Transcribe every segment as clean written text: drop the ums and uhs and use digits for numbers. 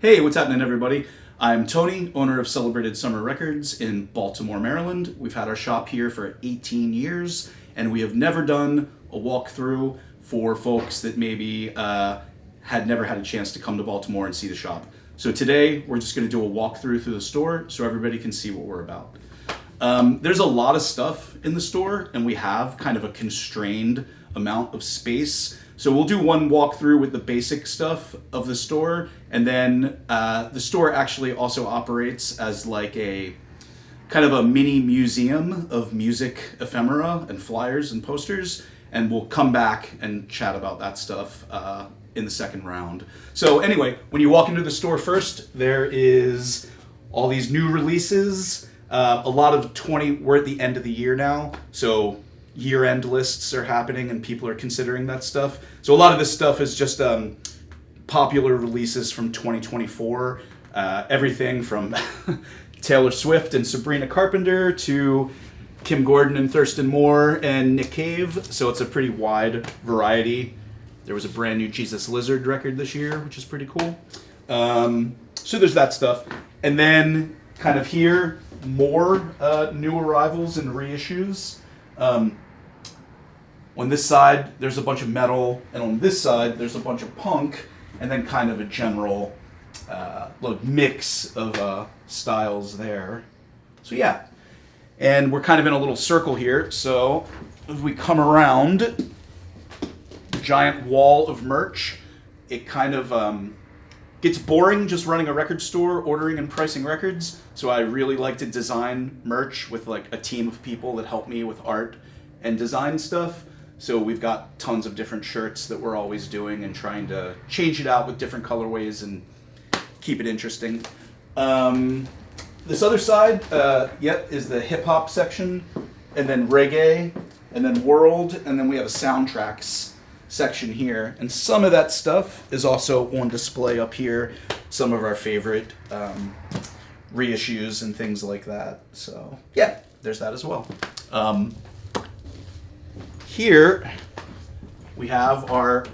Hey, what's happening, everybody? I'm Tony, owner of Celebrated Summer Records in Baltimore, Maryland. We've had our shop here for 18 years, and we have never done a walkthrough for folks that maybe had never had a chance to come to Baltimore and see the shop. So today, we're just going to do a walkthrough through the store so everybody can see what we're about. There's a lot of stuff in the store, and we have kind of a constrained amount of space. So we'll do one walkthrough with the basic stuff of the store, and then the store actually also operates as like a kind of a mini museum of music ephemera and flyers and posters, and we'll come back and chat about that stuff in the second round. So anyway, when you walk into the store first, there is all these new releases, a lot of we're at the end of the year now, so year-end lists are happening and people are considering that stuff. So a lot of this stuff is just popular releases from 2024. Everything from Taylor Swift and Sabrina Carpenter to Kim Gordon and Thurston Moore and Nick Cave. So it's a pretty wide variety. There was a brand new Jesus Lizard record this year, which is pretty cool. So there's that stuff. And then kind of here, more new arrivals and reissues. On this side, there's a bunch of metal, and on this side, there's a bunch of punk, and then kind of a general mix of styles there. So yeah, and we're kind of in a little circle here, so if we come around the giant wall of merch, it kind of gets boring just running a record store, ordering and pricing records, so I really like to design merch with like a team of people that help me with art and design stuff. So we've got tons of different shirts that we're always doing and trying to change it out with different colorways and keep it interesting. This other side, is the hip hop section, and then reggae, and then world, and then we have a soundtracks section here. And some of that stuff is also on display up here. Some of our favorite reissues and things like that. So yeah, there's that as well. Here we have our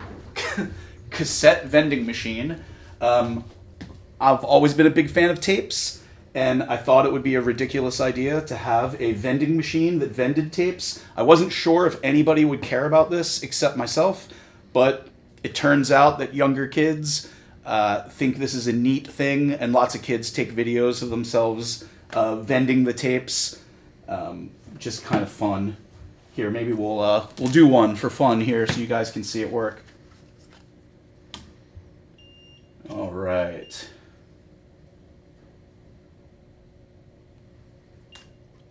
cassette vending machine. I've always been a big fan of tapes, and I thought it would be a ridiculous idea to have a vending machine that vended tapes. I wasn't sure if anybody would care about this except myself, but it turns out that younger kids think this is a neat thing, and lots of kids take videos of themselves vending the tapes. Just kind of fun. Here, maybe we'll do one for fun here so you guys can see it work. All right.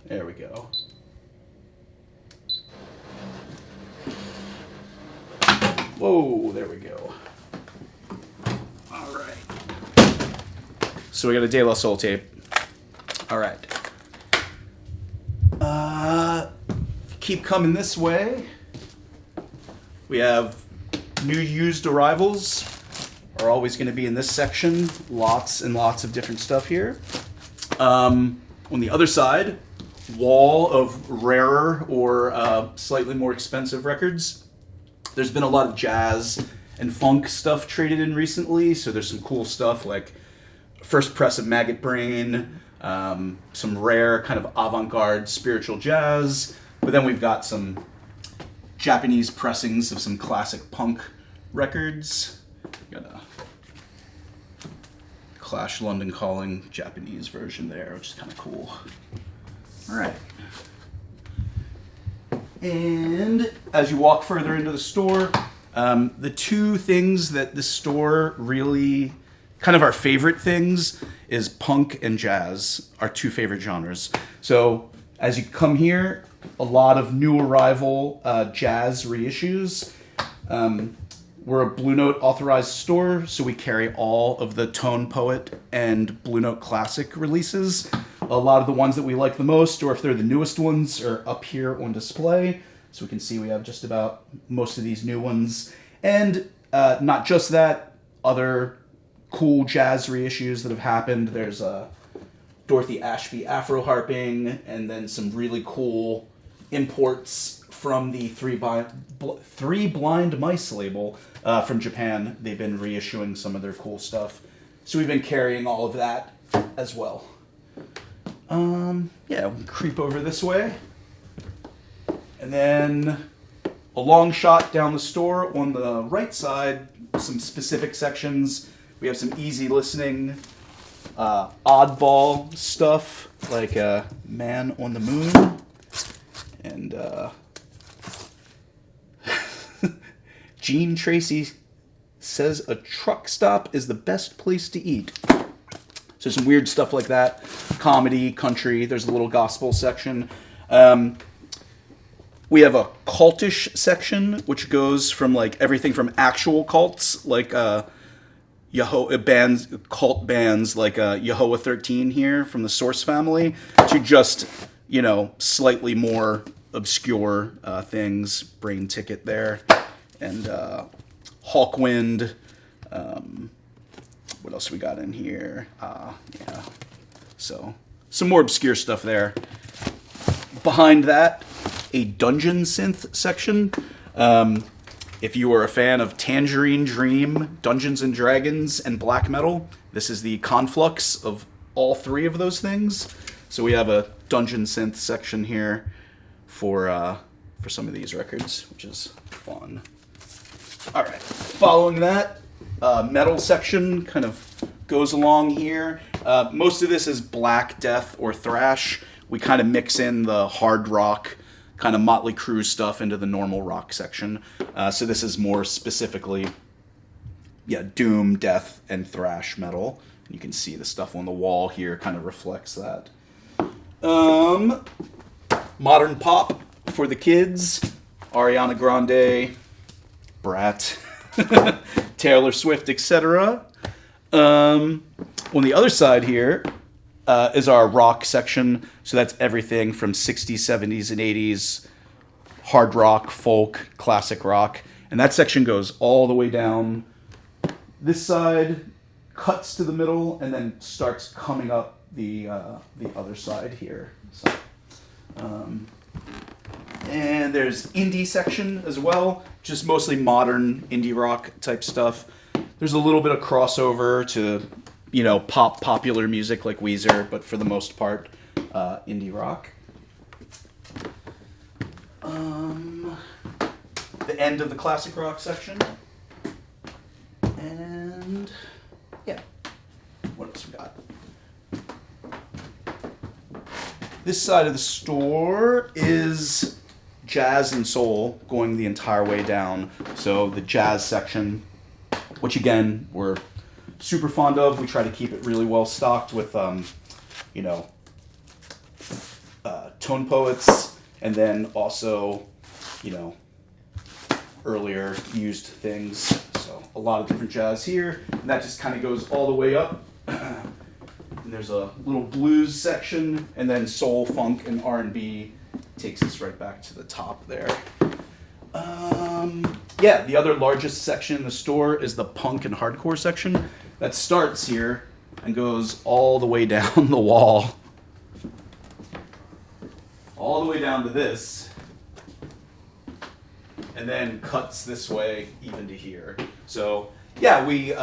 There we go. Whoa, there we go. All right. So we got a De La Soul tape. All right. Keep coming this way. We have new used arrivals are always going to be in this section. Lots and lots of different stuff here. On the other side, wall of rarer or slightly more expensive records. There's been a lot of jazz and funk stuff traded in recently, so there's some cool stuff like first press of Maggot Brain, some rare kind of avant-garde spiritual jazz. But then we've got some Japanese pressings of some classic punk records. Got a Clash London Calling Japanese version there, which is kind of cool. All right. And as you walk further into the store, the two things that the store really, kind of our favorite things, is punk and jazz, our two favorite genres. So as you come here, a lot of new arrival jazz reissues. We're a Blue Note authorized store, so we carry all of the Tone Poet and Blue Note Classic releases. A lot of the ones that we like the most, or if they're the newest ones, are up here on display. So we can see we have just about most of these new ones. And not just that, other cool jazz reissues that have happened. There's Dorothy Ashby Afro harping, and then some really cool imports from the Three Blind Mice label from Japan. They've been reissuing some of their cool stuff. So we've been carrying all of that as well. Yeah, we can creep over this way. And then a long shot down the store on the right side, some specific sections. We have some easy listening, oddball stuff, like Man on the Moon. And Gene Tracy says a truck stop is the best place to eat. So some weird stuff like that. Comedy, country, there's a little gospel section. We have a cultish section, which goes from like everything from actual cults, like bands, cult bands like Yehovah 13 here from the Source family, to just, you know, slightly more obscure things. Brain Ticket there. And Hawkwind. What else we got in here? Yeah. So, some more obscure stuff there. Behind that, a dungeon synth section. If you are a fan of Tangerine Dream, Dungeons and Dragons, and black metal, this is the conflux of all three of those things. So we have a dungeon synth section here for some of these records, which is fun. All right, following that, metal section kind of goes along here. Most of this is black death or thrash. We kind of mix in the hard rock, kind of Motley Crue stuff into the normal rock section. So this is more specifically, doom, death, and thrash metal. You can see the stuff on the wall here kind of reflects that. Modern pop for the kids. Ariana Grande, Brat, Taylor Swift, etc. On the other side here is our rock section. So that's everything from 60s, 70s, and 80s, hard rock, folk, classic rock. And that section goes all the way down. This side cuts to the middle and then starts coming up the other side here. So, and there's indie section as well, just mostly modern indie rock type stuff. There's a little bit of crossover to, you know, popular music like Weezer, but for the most part, indie rock. The end of the classic rock section. And yeah, what else we got? This side of the store is jazz and soul going the entire way down. So the jazz section, which again, we're super fond of. We try to keep it really well stocked with, tone poets, and then also, earlier used things. So a lot of different jazz here, and that just kind of goes all the way up. And there's a little blues section, and then soul, funk, and R&B takes us right back to the top there. The other largest section in the store is the punk and hardcore section. That starts here and goes all the way down the wall. All the way down to this. And then cuts this way even to here. So, yeah, we,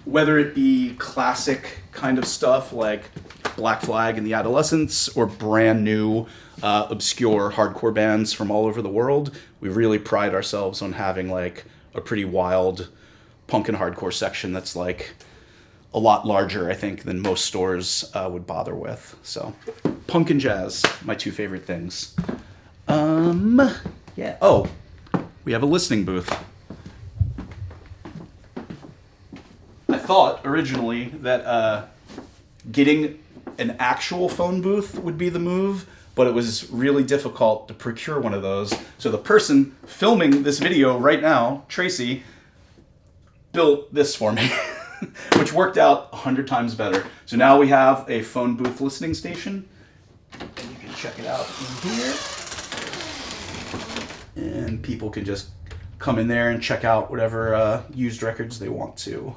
whether it be classic kind of stuff like Black Flag and the Adolescents, or brand new, obscure hardcore bands from all over the world, we really pride ourselves on having like a pretty wild punk and hardcore section that's like a lot larger, I think, than most stores would bother with. So, punk and jazz, my two favorite things. Yeah. Oh, we have a listening booth. I thought originally that getting an actual phone booth would be the move, but it was really difficult to procure one of those. So the person filming this video right now, Tracy, built this for me, which worked out 100 times better. So now we have a phone booth listening station, and you can check it out in here. And people can just come in there and check out whatever used records they want to.